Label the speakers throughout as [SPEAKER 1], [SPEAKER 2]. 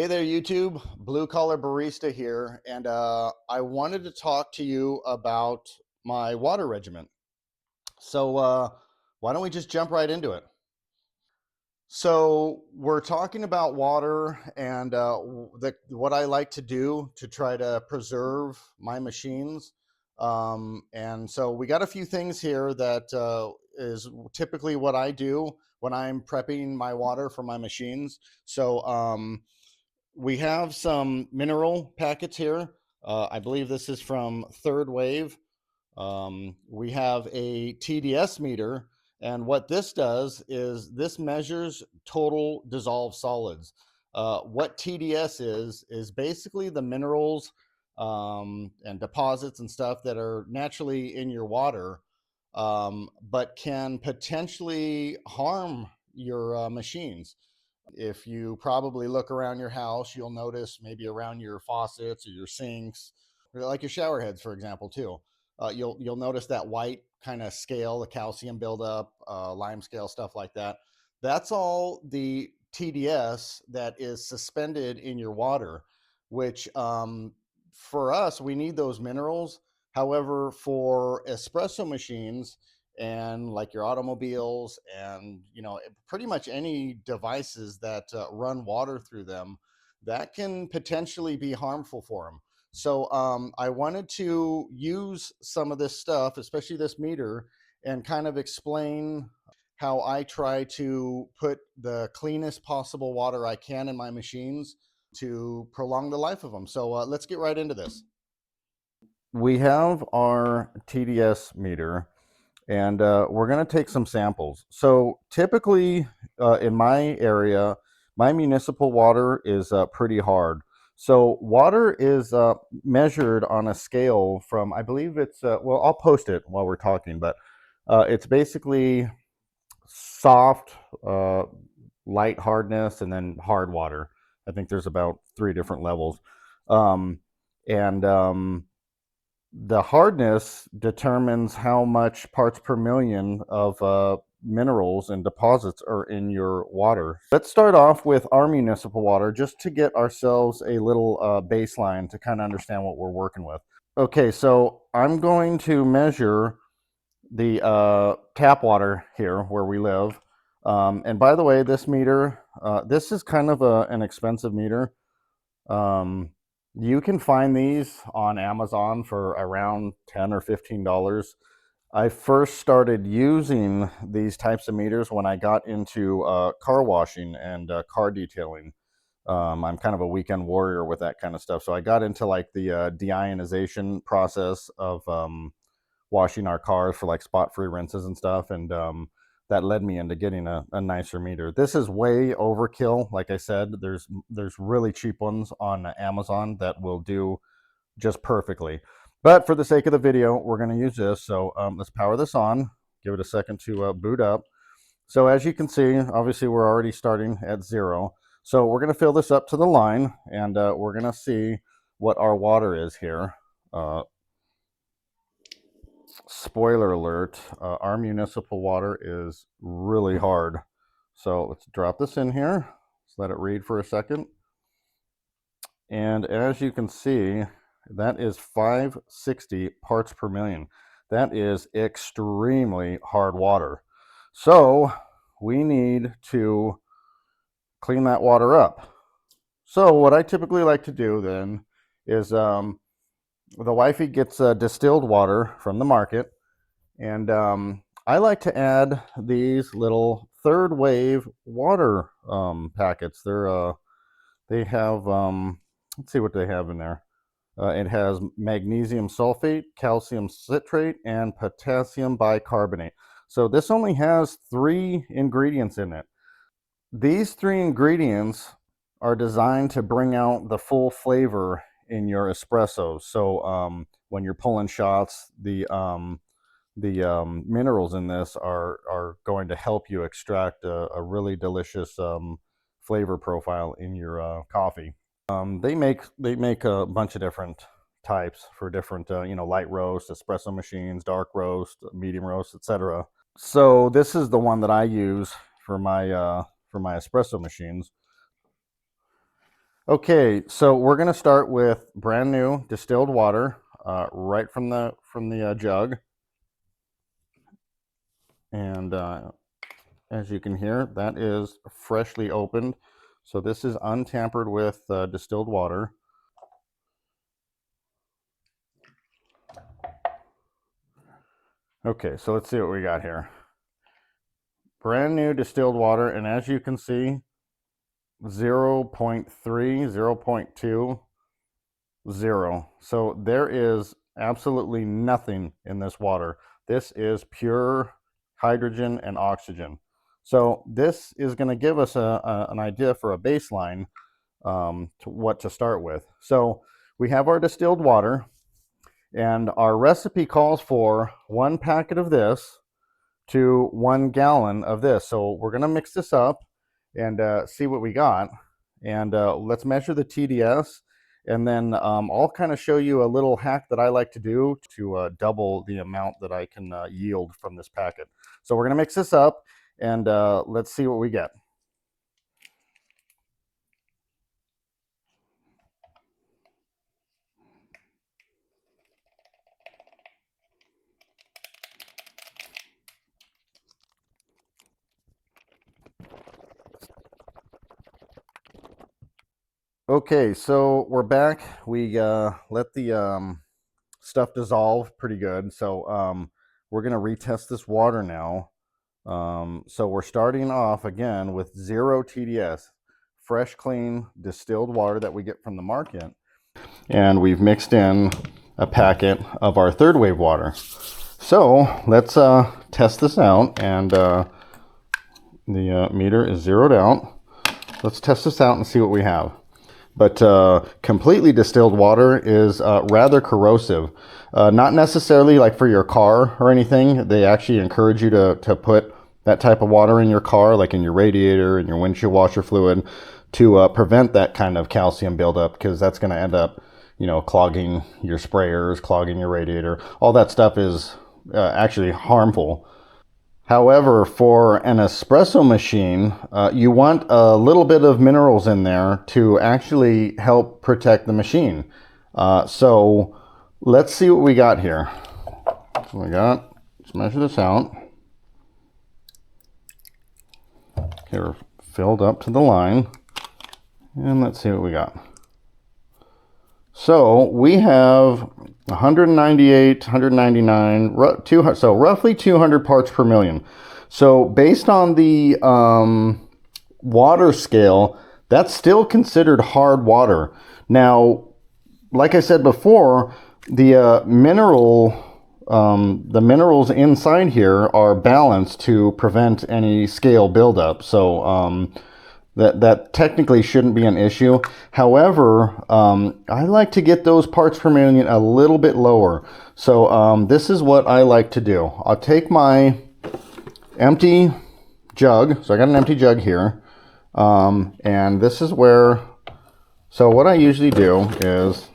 [SPEAKER 1] Hey there, YouTube. Blue Collar Barista here, and I wanted to talk to you about my water regimen. So why don't we just jump right into it? So we're talking about water and what I like to do to try to preserve my machines. And so we got a few things here that is typically what I do when I'm prepping my water for my machines. So we have some mineral packets here. I believe this is from Third Wave. We have a TDS meter, and what this does is this measures total dissolved solids. What TDS is basically the minerals and deposits and stuff that are naturally in your water, but can potentially harm your machines. If you probably look around your house, you'll notice maybe around your faucets or your sinks, or like your shower heads, for example, too. You'll notice that white kind of scale, the calcium buildup, lime scale, stuff like that. That's all the TDS that is suspended in your water, which for us, we need those minerals. However, for espresso machines, and like your automobiles and pretty much any devices that run water through them, that can potentially be harmful for them. So I wanted to use some of this stuff, especially this meter, and kind of explain how I try to put the cleanest possible water I can in my machines to prolong the life of them. So let's get right into this. We have our TDS meter, and we're going to take some samples. So typically in my area, my municipal water is pretty hard. So water is measured on a scale from, I believe it's, well, I'll post it while we're talking, but it's basically soft, light hardness, and then hard water. I think there's about 3 different levels. And the hardness determines how much parts per million of minerals and deposits are in your water. Let's start off with our municipal water just to get ourselves a little baseline to kind of understand what we're working with. Okay, so I'm going to measure the tap water here where we live. And by the way, this meter, this is kind of an expensive meter. You can find these on Amazon for around $10 or $15. I first started using these types of meters when I got into car washing and car detailing. I'm kind of a weekend warrior with that kind of stuff. So I got into like the deionization process of washing our cars for like spot-free rinses and stuff. And that led me into getting a nicer meter. This is way overkill. Like I said, there's really cheap ones on Amazon that will do just perfectly. But for the sake of the video, we're going to use this. So let's power this on, give it a second to boot up. So as you can see, obviously we're already starting at 0. So we're going to fill this up to the line, and we're going to see what our water is here. Spoiler alert, our municipal water is really hard. So let's drop this in here. Let's let it read for a second. And as you can see, that is 560 parts per million. That is extremely hard water. So we need to clean that water up. So what I typically like to do then is the wifey gets distilled water from the market. And I like to add these little Third Wave water packets. They have, let's see what they have in there. It has magnesium sulfate, calcium citrate, and potassium bicarbonate. So this only has 3 ingredients in it. These 3 ingredients are designed to bring out the full flavor in your espressos. So when you're pulling shots, the minerals in this are going to help you extract a really delicious flavor profile in your coffee. They make a bunch of different types for different light roast, espresso machines, dark roast, medium roast, etc. So this is the one that I use for my espresso machines. Okay, so we're going to start with brand new distilled water right from the jug. And as you can hear, that is freshly opened. So this is untampered with distilled water. Okay, so let's see what we got here. Brand new distilled water, and as you can see, 0.3, 0.2, 0. So there is absolutely nothing in this water. This is pure hydrogen and oxygen. So this is going to give us an idea for a baseline to what to start with. So we have our distilled water, and our recipe calls for 1 packet of this to 1 gallon of this. So we're going to mix this up and see what we got. And let's measure the TDS. And then I'll kind of show you a little hack that I like to do to double the amount that I can yield from this packet. So we're going to mix this up and let's see what we get. Okay, so we're back. We let the stuff dissolve pretty good. So we're going to retest this water now. So we're starting off again with 0 TDS, fresh, clean, distilled water that we get from the market. And we've mixed in a packet of our third wave water. So let's test this out. And the meter is zeroed out. Let's test this out and see what we have. But completely distilled water is rather corrosive. Not necessarily like for your car or anything. They actually encourage you to put that type of water in your car, like in your radiator and your windshield washer fluid, to prevent that kind of calcium buildup, because that's going to end up, you know, clogging your sprayers, clogging your radiator. All that stuff is actually harmful. However, for an espresso machine, you want a little bit of minerals in there to actually help protect the machine. So let's see what we got here. So we got, let's measure this out. Okay, we're filled up to the line. And let's see what we got. So we have 198, 199, so roughly 200 parts per million. So based on the water scale, that's still considered hard water. Now, like I said before, the minerals inside here are balanced to prevent any scale buildup. So that technically shouldn't be an issue. However, I like to get those parts per million a little bit lower. So this is what I like to do. I'll take my empty jug. So I got an empty jug here. And this is where, so what I usually do is,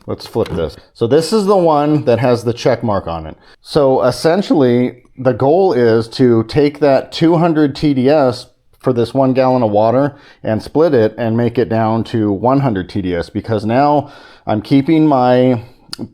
[SPEAKER 1] let's flip this. So this is the one that has the check mark on it. So essentially, the goal is to take that 200 TDS for this 1 gallon of water and split it and make it down to 100 TDS, because now I'm keeping my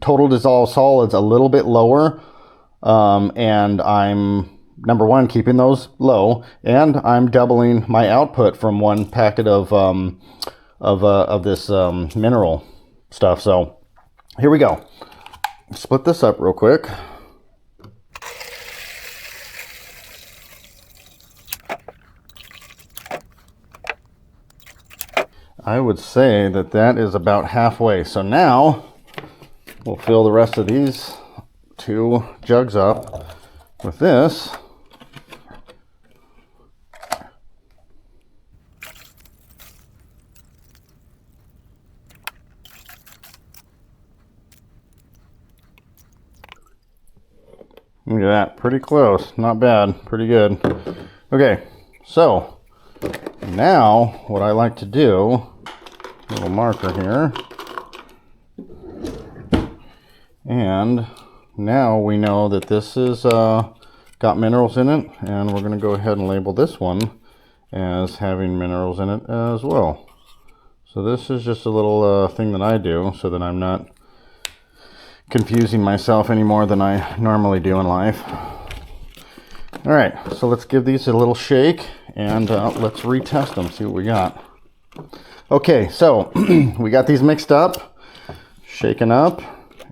[SPEAKER 1] total dissolved solids a little bit lower, and I'm, number one, keeping those low, and I'm doubling my output from 1 packet of this mineral stuff. So here we go. Split this up real quick. I would say that that is about halfway. So now we'll fill the rest of these 2 jugs up with this. Look at that, pretty close, not bad, pretty good. Okay, so now what I like to do, little marker here, and now we know that this is got minerals in it, and we're going to go ahead and label this one as having minerals in it as well. So this is just a little thing that I do so that I'm not confusing myself any more than I normally do in life. All right, so let's give these a little shake and let's retest them, see what we got. Okay, so we got these mixed up, shaken up,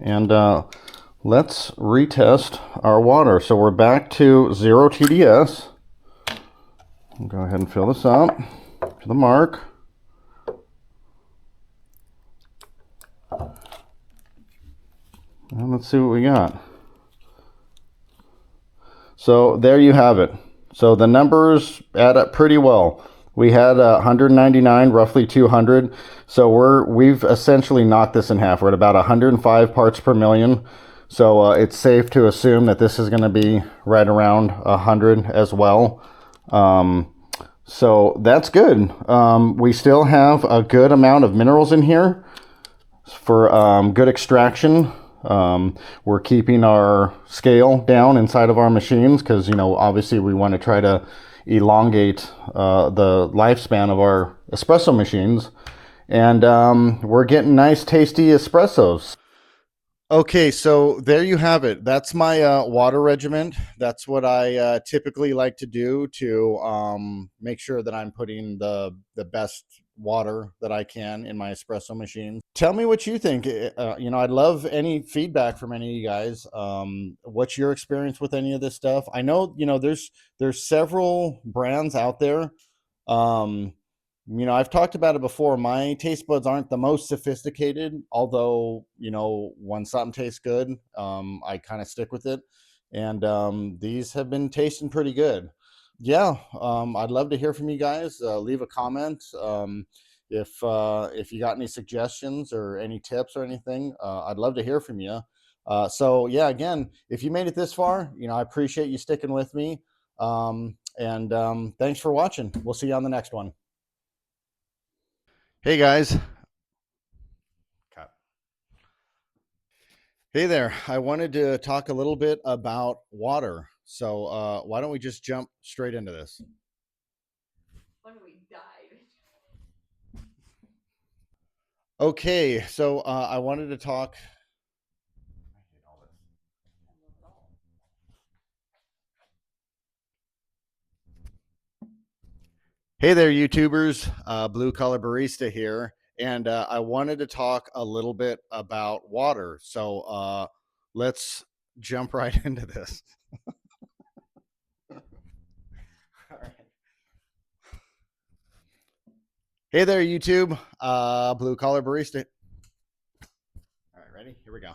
[SPEAKER 1] and let's retest our water. So we're back to 0 TDS. I'll go ahead and fill this up to the mark. And let's see what we got. So there you have it. So the numbers add up pretty well. We had 199, roughly 200. So we've essentially knocked this in half. We're at about 105 parts per million. So it's safe to assume that this is going to be right around 100 as well. So that's good. We still have a good amount of minerals in here for good extraction. We're keeping our scale down inside of our machines because, you know, obviously we want to try to elongate the lifespan of our espresso machines. And we're getting nice, tasty espressos. Okay, so there you have it. That's my water regimen. That's what I typically like to do to make sure that I'm putting the best water that I can in my espresso machine. Tell me what you think. You know, I'd love any feedback from any of you guys. What's your experience with any of this stuff? I know, you know, there's several brands out there. Um, you know, I've talked about it before. My taste buds aren't the most sophisticated, although, you know, when something tastes good, I kind of stick with it. And these have been tasting pretty good. Yeah, I'd love to hear from you guys. Leave a comment. If you got any suggestions or any tips or anything, I'd love to hear from you. So yeah, again, if you made it this far, you know, I appreciate you sticking with me. And thanks for watching. We'll see you on the next one. Hey guys. Hey there. I wanted to talk a little bit about water. So why don't we just jump straight into this? Why don't we dive? Okay, so I wanted to talk. Hey there, YouTubers. Blue Collar Barista here. And I wanted to talk a little bit about water. So let's jump right into this. All right. Hey there, YouTube. Blue Collar Barista. All right, ready? Here we go.